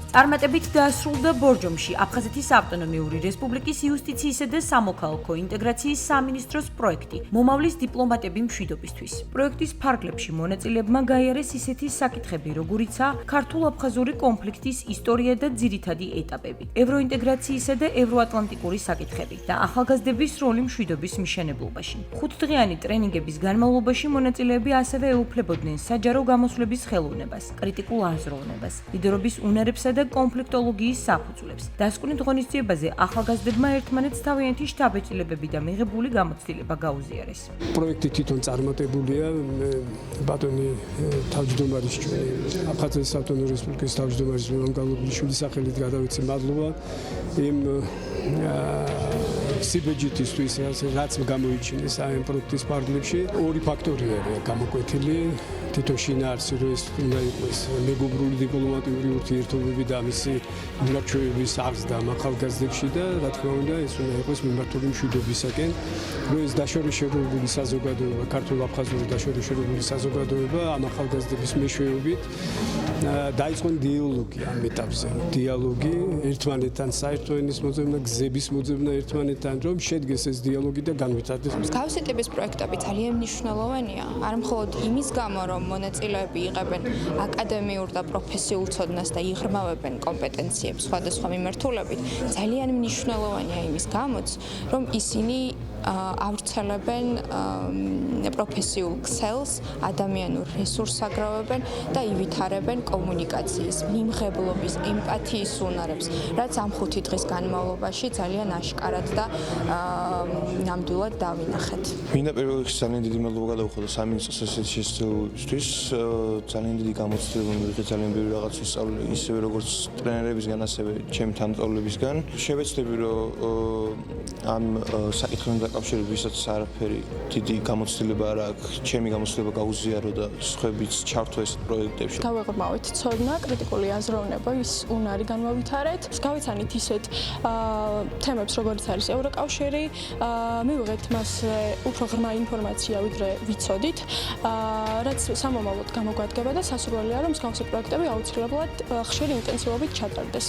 წარმატებით დაასრულდა ბორჯომში აფხაზეთის ავტონომიური რესპუბლიკის იუსტიციისა და სამოქალაქო ინტეგრაციის სამინისტროს პროექტი მომავლის დიპლომატები მშვიდობისთვის. პროექტის ფარგლებში მონაწილეებმა გაიარეს ისეთი საკითხები, როგორიცაა ქართულ-აფხაზური კონფლიქტის ისტორია და ძირითადი ეტაპები, ევროინტეგრაციისა და ევროატლანტიკური საკითხები და ახალგაზრდების როლი მშვიდობის მშენებლობაში. 5დღიანი ტრენინგების განმავლობაში მონაწილეები ასევე ეუფლებოდნენ საჯარო გამოსვლების ხელოვნებას, კრიტიკულ აზროვნებას, ლიდერობის უნარებსა და კონფლიქტოლოგიის საფუძვლებს. დასკვნით ღონისძიებაზე ახალგაზრდებმა ერთმანეთს თავიანთი შთაბეჭდილებები და მიღებული გამოცდილება გაუზიარეს. პროექტი თვითონ წარმატებულია, ბატონი თავმჯდომარის ჩვენი აფხაზეთის ავტონომიური რესპუბლიკის თავმჯდომარის ლევან გალობიშვილის სახელით გადავეცი მადლობა იმ სიბეჯეტისთვის, რაც გამოიჩინეს ამ პროექტის ფარგლებში. ორი ფაქტორია გამოკვეთილი. თვითონ შინაარსი, რომ ეს უნდა იყოს მეგობრული დიპლომატიური ურთიერთობები და მისი მიმართულების აღზრდა ახალგაზრდებში და რა თქმა უნდა ეს უნდა იყოს მიმართული მშვიდობისაკენ, რომ ეს დაშორიშებული საზოგადოება, ქართულ-აფხაზური დაშორიშებული საზოგადოება ამ ახალგაზრდების მეშვეობით დაიწყონ დიალოგი ამ ეტაპზე. დიალოგი ერთმანეთთან საერთო ენის მოძებნა, გზების მოძებნა ერთმანეთთან, რომ შედგეს ეს დიალოგი და განვითარდეს. მსგავსი ტიპის პროექტები ძალიან მნიშვნელოვანია, არ მხოლოდ იმის გამო, რომ მონაწილეები იღებენ აკადემიურ და პროფესიულ ცოდნას და იღრმავებენ კომპეტენციებს სხვადასხვა მიმართულებით, ძალიან მნიშვნელოვანია იმის გამოც, რომ ისინი ავრცელებენ პროფესიულ ქსელს, ადამიანურ რესურსს აგროვებენ და ივითარებენ კომუნიკაციის, მიმღებლობის, ემპათიის უნარებს, რაც ამ 5 დღის განმავლობაში ძალიან აშკარად და ნამდვილად დავინახეთ. მინდა პირველ რიგში ძალიან დიდი მადლობა გადავუხო და სამინისტროს ესეთი შესწავლისთვის, ძალიან დიდი გამოცდილება მივიღე, ძალიან ბევრი რაღაც ვისწავლე, ისევე როგორც ტრენერებისგან, ასევე ჩემი თანამწვრობლებისგან. შევეცდები, რომ ამ საკითხთან დაკავშირებით ვისაც არაფერი დიდი გამოცდილება არ აქვს, ჩემი გამოცდილება გაუზიარო და სხვაებიც ჩართო ეს პროექტებში. დავეღრმავეთ ცოდნა, კრიტიკული აზროვნება, ის უნარი განვავითარეთ. გავიცანით ისეთ თემებს, როგორც არის ევროკავშირი, მივიღეთ მასზე უფრო ღრმა ინფორმაცია, ვიდრე ვიცოდით, რაც სამომავლოდ გამოგვადგება და სასურველია, რომ მსგავსი პროექტები აუცილებლად ხშირი ინტენსივობით ჩატარდეს.